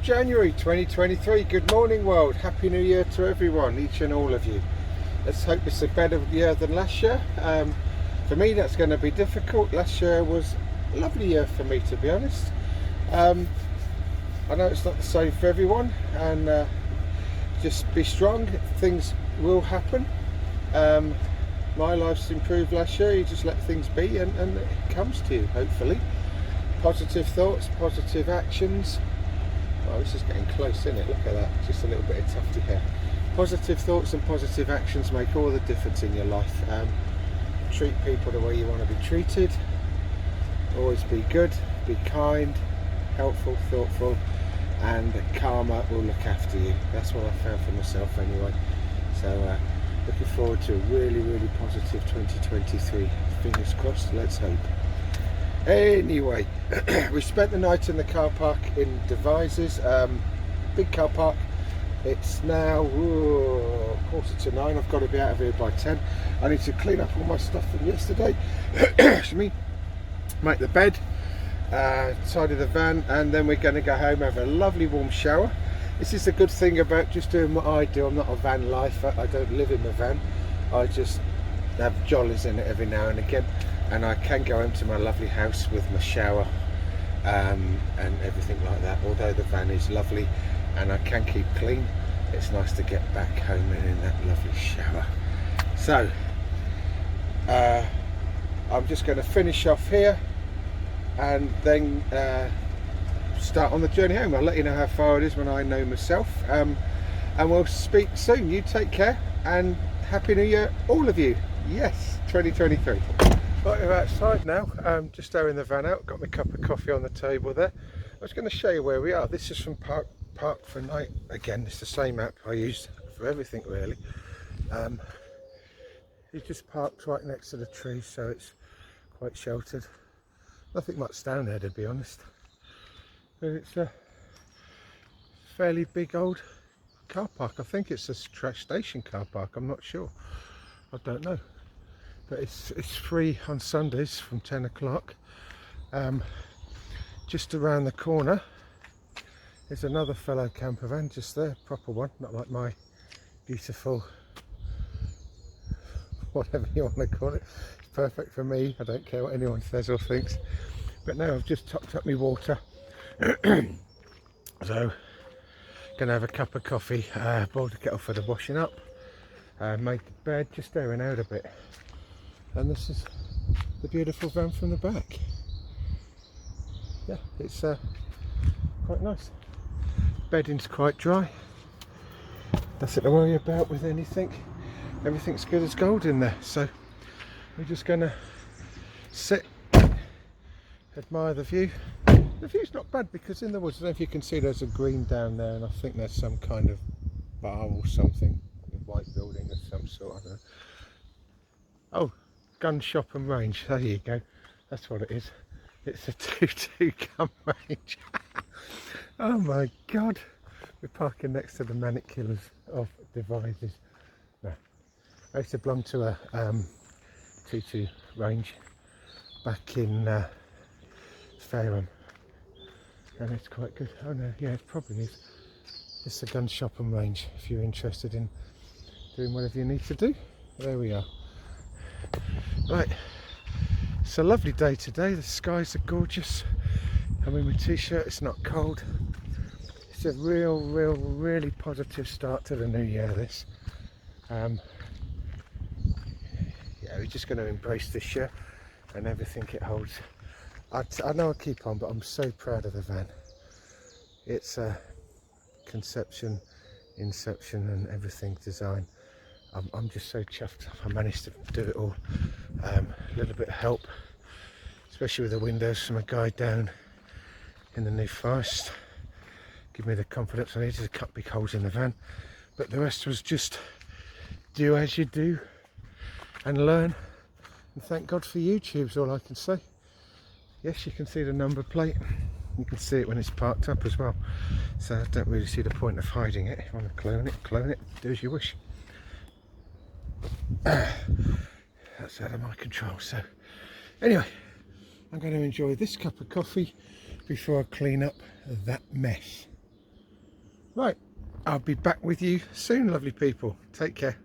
January 2023. Good morning world. Happy New Year to everyone, each and all of you. Let's hope it's a better year than last year. For me that's going to be difficult. Last year was a lovely year for me, to be honest. I know it's not the same for everyone, and just be strong. Things will happen. My life's improved last year. You just let things be and it comes to you, hopefully. Positive thoughts, positive actions. Oh, this is getting close, isn't it? Look at that, just a little bit of tufty hair. Positive thoughts and positive actions make all the difference in your life. Treat people the way you want to be treated. Always be good, be kind, helpful, thoughtful, and karma will look after you. That's what I found for myself anyway. So looking forward to a really positive 2023. Fingers crossed, let's hope. Anyway, we spent the night in the car park in Devizes, big car park. It's now 8:45. I've got to be out of here by 10. I need to clean up all my stuff from yesterday. Excuse me. Make the bed, tidy the van, and then we're going to go home, have a lovely warm shower. This is the good thing about just doing what I do. I'm not a van lifer. I don't live in the van. I just have jollies in it every now and again. And I can go home to my lovely house with my shower and everything like that. Although the van is lovely and I can keep clean, it's nice to get back home and in that lovely shower. So I'm just going to finish off here and then start on the journey home. I'll let you know how far it is when I know myself, and we'll speak soon. You take care and Happy New Year, all of you. Yes, 2023. Right, we're outside now, just airing the van out. Got my cup of coffee on the table there. I was going to show you where we are. This is from Park for Night. Again, it's the same app I use for everything really. He just parked right next to the tree, so it's quite sheltered. Nothing much down there, to be honest. But it's a fairly big old car park. I think it's a trash station car park. I'm not sure. I don't know. But it's free on Sundays from 10 o'clock. Just around the corner is another fellow camper van, just there, proper one, not like my beautiful, whatever you want to call it. It's perfect for me. I don't care what anyone says or thinks. But now I've just topped up my water. So gonna have a cup of coffee, boiled the kettle for the washing up, made the bed, just airing out a bit. And this is the beautiful van from the back. Yeah, it's quite nice. Bedding's quite dry. Nothing to worry about with anything. Everything's good as gold in there. So we're just gonna sit, admire the view. The view's not bad because in the woods, I don't know if you can see, there's a green down there, and I think there's some kind of bar or something, a white building of some sort. I don't know. Oh, gun shop and range. There you go. That's what it is. It's a 2-2 gun range. Oh my god. We're parking next to the Manic Killers of Devizes. No, I used to belong to a 2-2 range back in Fareham, and it's quite good. Oh no, yeah, it probably is. It's a gun shop and range if you're interested in doing whatever you need to do. There we are. Right, it's a lovely day today. The skies are gorgeous. I'm in my t-shirt, it's not cold. It's a really positive start to the new year, this. Yeah, we're just going to embrace this year and everything it holds. I know I keep on, but I'm so proud of the van. It's a conception, inception and everything design. I'm just so chuffed I managed to do it all. A little bit of help, especially with the windows from a guy down in the New Forest. Give me the confidence I needed to cut big holes in the van. But the rest was just do as you do and learn. And thank God for YouTube's all I can say. Yes, you can see the number plate. You can see it when it's parked up as well. So I don't really see the point of hiding it. If you want to clone it, do as you wish. That's out of my control. So anyway, I'm going to enjoy this cup of coffee before I clean up that mess. Right, I'll be back with you soon, lovely people. Take care.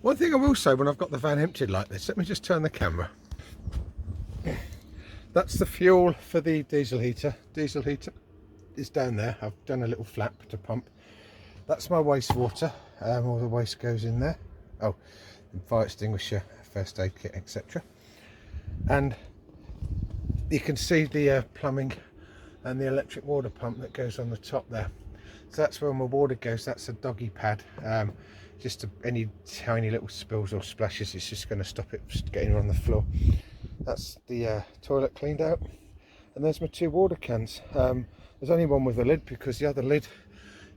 One thing I will say when I've got the van emptied like this, let me just turn the camera. That's the fuel for the diesel heater. Diesel heater is down there. I've done a little flap to pump. That's my wastewater. All the waste goes in there. Oh, fire extinguisher, first aid kit, etc. And you can see the plumbing and the electric water pump that goes on the top there. So that's where my water goes. That's a doggy pad. Just any tiny little spills or splashes, it's just going to stop it getting on the floor. That's the toilet cleaned out, and there's my 2 water cans. There's only one with a lid because the other lid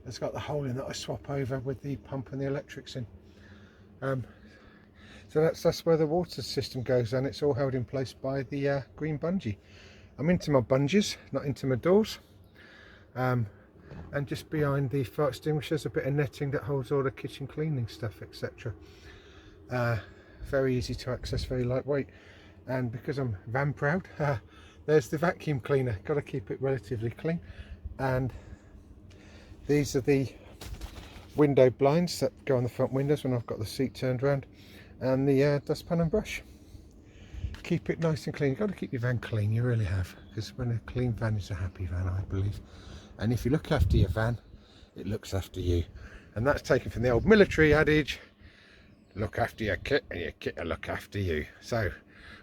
has got the hole in that I swap over with the pump and the electrics in. So that's where the water system goes, and it's all held in place by the green bungee. I'm into my bungees, not into my doors. And just behind the fire extinguisher is a bit of netting that holds all the kitchen cleaning stuff, etc. Very easy to access, very lightweight. And because I'm van proud, there's the vacuum cleaner. Got to keep it relatively clean. And these are the window blinds that go on the front windows when I've got the seat turned around, and the dustpan and brush. Keep it nice and clean. You've got to keep your van clean, you really have, because when a clean van is a happy van, I believe. And if you look after your van, it looks after you. And that's taken from the old military adage, look after your kit and your kit will look after you. So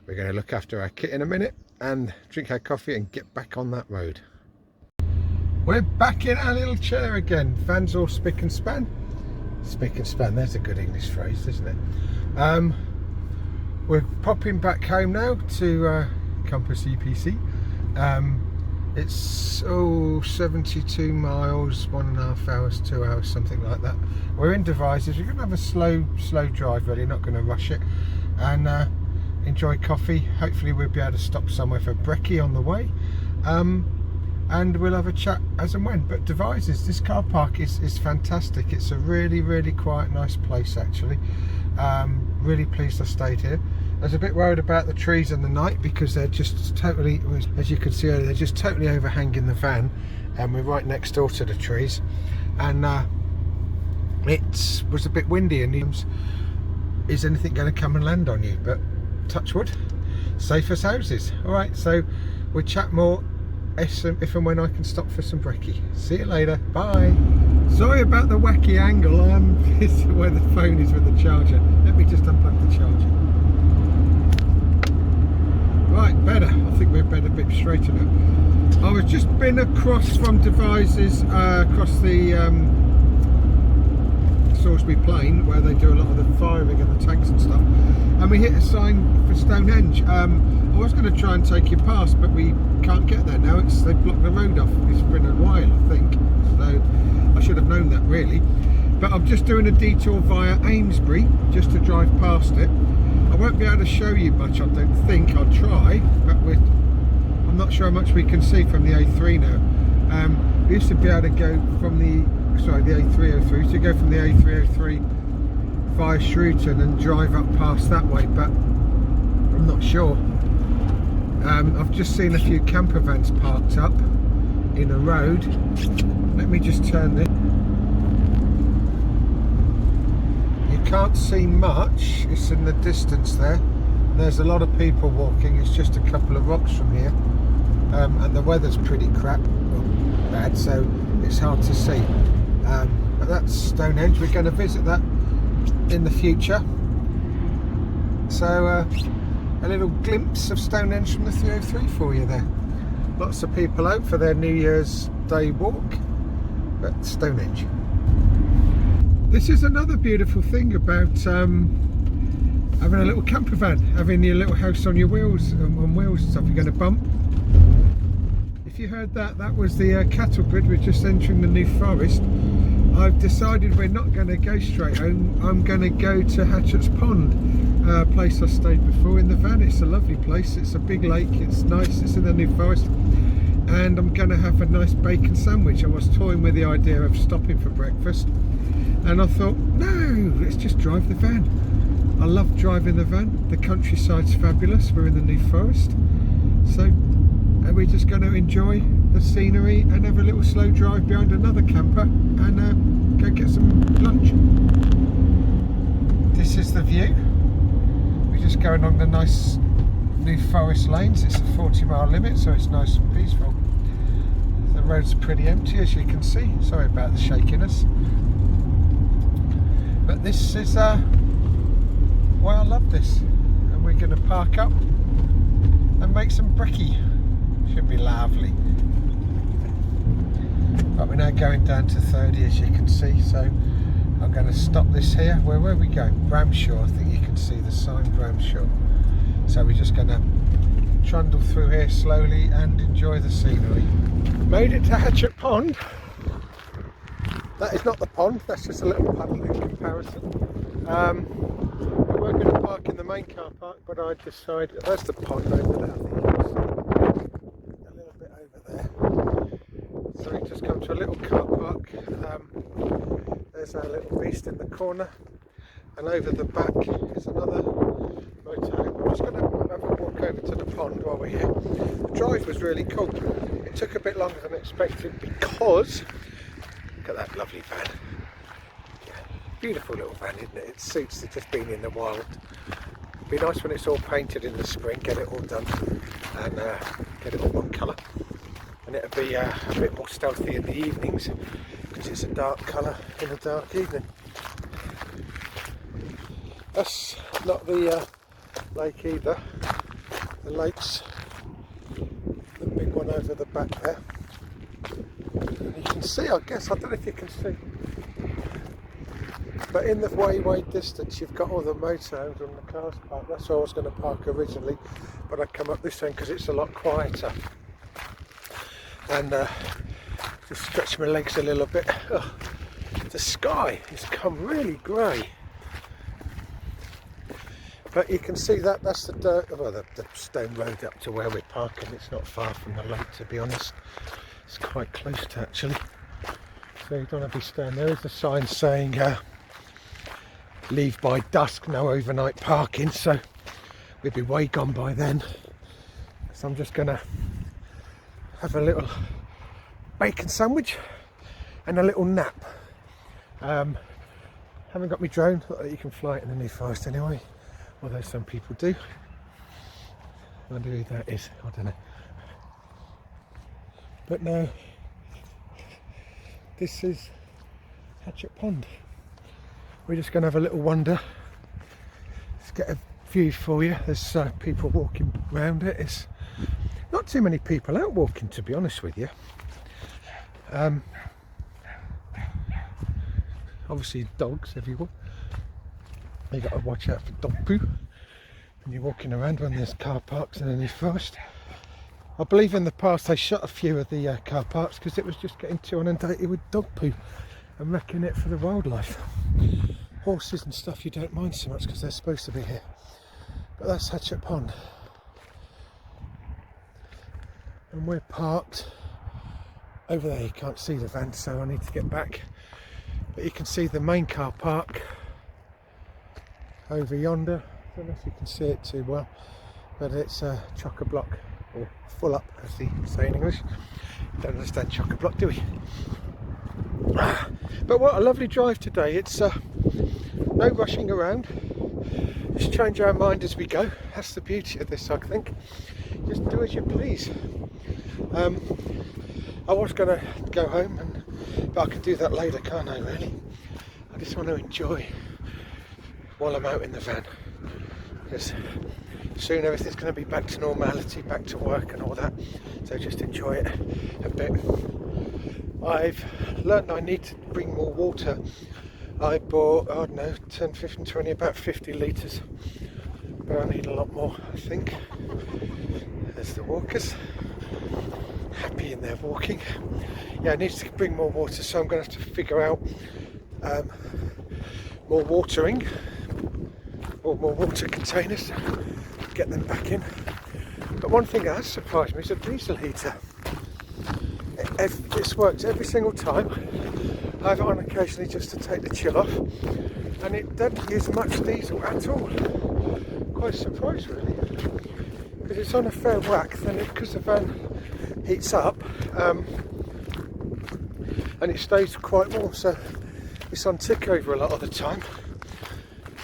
we're going to look after our kit in a minute and drink our coffee and get back on that road. We're back in our little chair again. Van's all spick and span. Spick and span, there's a good English phrase, isn't it? We're popping back home now to Campus EPC. It's 72 miles, 1.5 hours, 2 hours, something like that. We're in Devizes. We're going to have a slow drive, really, not going to rush it, and enjoy coffee. Hopefully we'll be able to stop somewhere for brekkie on the way, and we'll have a chat as and when. But Devizes, this car park is fantastic. It's a really quiet, nice place actually. Really pleased I stayed here. I was a bit worried about the trees in the night because they're just totally, as you can see earlier, they're just totally overhanging the van, and we're right next door to the trees. And it was a bit windy, and is anything going to come and land on you? But touch wood, safe as houses. All right, so we'll chat more if and when I can stop for some brekkie. See you later. Bye. Sorry about the wacky angle. This is where the phone is with the charger. Let me just unplug the charger. Right, better. I think we're better, a bit straighter now. I was just been across from Devizes, across the Salisbury Plain, where they do a lot of the firing and the tanks and stuff, and we hit a sign for Stonehenge. I was going to try and take you past, but we can't get there now. They've blocked the road off. It's been a while, I think, so I should have known that really. But I'm just doing a detour via Amesbury just to drive past it. I won't be able to show you much, I don't think. I'll try, but I'm not sure how much we can see from the A3 now. We used to be able to go from the A303, to go from the A303 via Shrewton and drive up past that way, but I'm not sure. I've just seen a few camper vans parked up in a road. Let me just turn this. Can't see much, it's in the distance there. There's a lot of people walking. It's just a couple of rocks from here, and the weather's pretty crap, well, bad, so it's hard to see. But that's Stonehenge. We're going to visit that in the future. So a little glimpse of Stonehenge from the 303 for you there. Lots of people out for their New Year's Day walk, but Stonehenge. This is another beautiful thing about having a little camper van, having your little house on your wheels, on wheels and stuff. You're going to bump. If you heard that, that was the cattle grid. We're just entering the New Forest. I've decided we're not going to go straight home. I'm going to go to Hatchett's Pond, a place I stayed before in the van. It's a lovely place. It's a big lake. It's nice. It's in the New Forest. And I'm going to have a nice bacon sandwich. I was toying with the idea of stopping for breakfast, and I thought, no, let's just drive the van. I love driving the van. The countryside's fabulous. We're in the New Forest, so we're just going to enjoy the scenery and have a little slow drive behind another camper and go get some lunch. This is the view. We're just going along the nice new forest lanes. It's a 40-mile limit, so it's nice and peaceful. The road's pretty empty, as you can see. Sorry about the shakiness. But this is why I love this. And we're going to park up and make some brekkie. Should be lovely. But we're now going down to 30, as you can see, so I'm going to stop this here. Where are we going? Bramshaw. I think you can see the sign, Bramshaw. So we're just going to trundle through here slowly and enjoy the scenery. Made it to Hatchet Pond. That is not the pond, that's just a little puddle in comparison. We were going to park in the main car park, but I decided, there's the pond over there, I think you can see a little bit over there. So we just come to a little car park. There's our little beast in the corner, and over the back is another motorhome. I'm just going to have a walk over to the pond while we're here. The drive was really cool. It took a bit longer than expected because, look at that lovely van. Yeah, beautiful little van, isn't it? It suits it just being in the wild. It'd be nice when it's all painted in the spring, get it all done and get it all one colour. And it'll be a bit more stealthy in the evenings because it's a dark colour in a dark evening. That's not the lake either. The lake's the big one over the back there. And you can see, I guess, I don't know if you can see, but in the way distance you've got all the motorhomes and the cars parked. That's where I was going to park originally, but I come up this way because it's a lot quieter. And just stretch my legs a little bit. Oh, the sky has come really grey. But you can see that's the dirt, well, the stone road up to where we're parking. It's not far from the lake, to be honest. It's quite close to, actually. So you don't want to be staying. There is a sign saying leave by dusk, no overnight parking. So we'd be way gone by then. So I'm just going to have a little bacon sandwich and a little nap. Haven't got my drone, not that you can fly it in the New Forest anyway. Although some people do. I wonder who that is, I don't know. But no, this is Hatchet Pond. We're just going to have a little wander. Let's get a view for you. There's people walking around it. It's not too many people out walking, to be honest with you. Obviously dogs everywhere. You got to watch out for dog poo when you're walking around when there's car parks in the New Forest. I believe in the past they shut a few of the car parks because it was just getting too inundated with dog poo and wrecking it for the wildlife. Horses and stuff you don't mind so much because they're supposed to be here. But that's Hatchet Pond. And we're parked over there. You can't see the van, so I need to get back. But you can see the main car park over yonder. I don't know if you can see it too well, but it's chock-a-block, or full up as they say in English. Don't understand chock-a-block, do we? But what a lovely drive today. It's no rushing around, just change our mind as we go. That's the beauty of this, I think. Just do as you please. I was going to go home, but I can do that later, can't I, really? I just want to enjoy while I'm out in the van, because soon everything's going to be back to normality, back to work and all that, so just enjoy it a bit. I've learned I need to bring more water. I bought, I don't know, 10, 15, 20, about 50 litres, but I need a lot more, I think. There's the walkers, happy in there walking. Yeah, I need to bring more water, so I'm going to have to figure out more watering, or more water containers, get them back in. But one thing that has surprised me is a diesel heater. This works every single time. I have it on occasionally just to take the chill off, and it doesn't use much diesel at all. Quite surprised really, because it's on a fair whack. Then because the van heats up and it stays quite warm, so it's on tick over a lot of the time.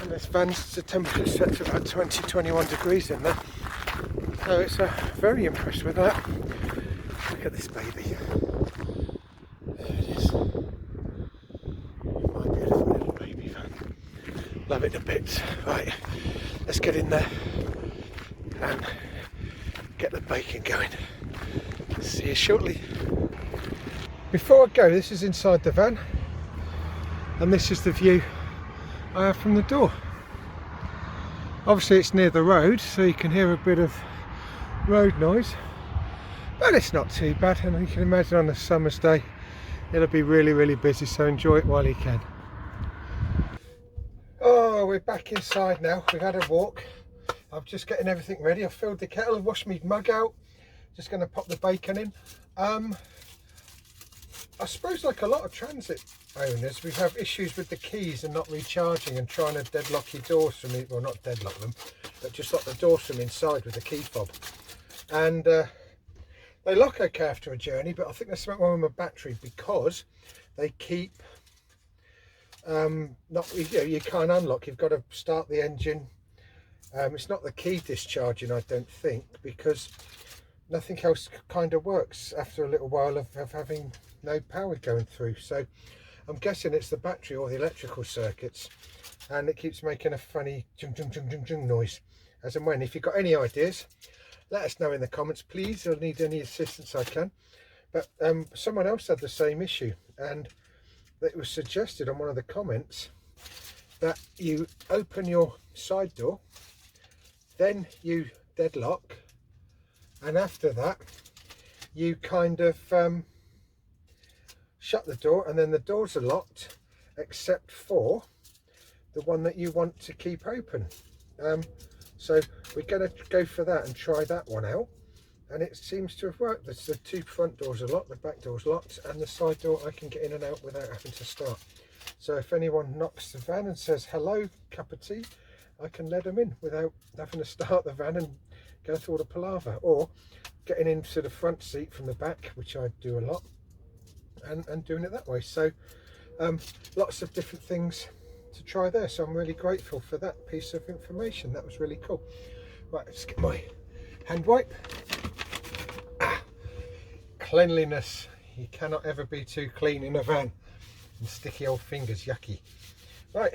And this van's, the temperature set to about 20-21 degrees in there, so it's very impressed with that. Look at this baby. There it is. My beautiful little baby van. Love it to bits. Right, let's get in there and get the bacon going. See you shortly. Before I go, this is inside the van, and this is the view I have from the door. Obviously it's near the road, so you can hear a bit of road noise, but it's not too bad, and you can imagine on a summer's day it'll be really busy, so enjoy it while you can. Oh, we're back inside now. We've had a walk. I'm just getting everything ready. I've filled the kettle, washed my mug out, just going to pop the bacon in. I suppose like a lot of transit owners, we have issues with the keys and not recharging and trying to deadlock your doors from it, well, not deadlock them, but just lock the doors from inside with the key fob. And they lock okay after a journey, but I think there's something wrong with my battery because they keep not, you can't unlock. You've got to start the engine. It's not the key discharging, I don't think, because nothing else kind of works after a little while of having no power going through. So I'm guessing it's the battery or the electrical circuits, and it keeps making a funny jung jung jung jung jung noise as and when. If you've got any ideas, let us know in the comments, please. I'll need any assistance I can. But someone else had the same issue, and it was suggested on one of the comments that you open your side door, then you deadlock, and after that you kind of shut the door, and then the doors are locked except for the one that you want to keep open. So we're going to go for that and try that one out, and it seems to have worked. The two front doors are locked, the back door's locked, and the side door I can get in and out without having to start. So if anyone knocks the van and says hello, cup of tea, I can let them in without having to start the van and go through all the palaver, or getting into the front seat from the back, which I do a lot, and doing it that way. So lots of different things to try there, so I'm really grateful for that piece of information. That was really cool. Right, let's get my hand wipe. Cleanliness, you cannot ever be too clean in a van, and sticky old fingers, yucky. Right,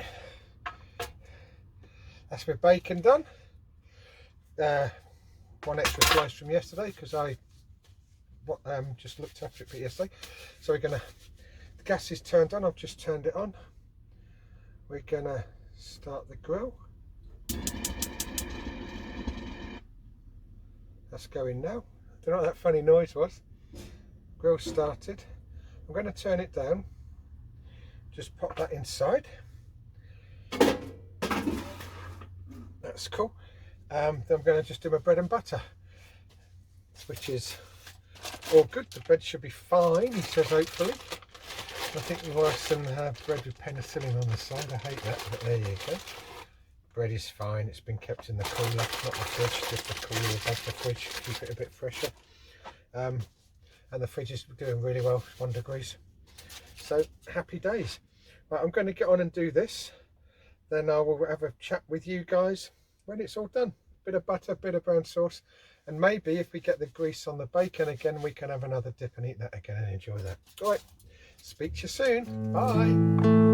that's my bacon done. One extra slice from yesterday because I just looked after it yesterday. So we're gonna, the gas is turned on, I've just turned it on. We're gonna start the grill. That's going now. I don't know what that funny noise was. Grill started. I'm going to turn it down. Just pop that inside. That's cool. Then I'm going to just do my bread and butter, which is all good. The bread should be fine, he says, hopefully. I think worse than bread with penicillin on the side. I hate that, but there you go. Bread is fine. It's been kept in the cooler, not the fridge, just the cooler above the fridge to keep it a bit fresher. And the fridge is doing really well, 1 degree. So happy days. Right, I'm going to get on and do this. Then I will have a chat with you guys when it's all done. Bit of butter, bit of brown sauce, and maybe if we get the grease on the bacon again, we can have another dip and eat that again and enjoy that. All right, speak to you soon. Bye.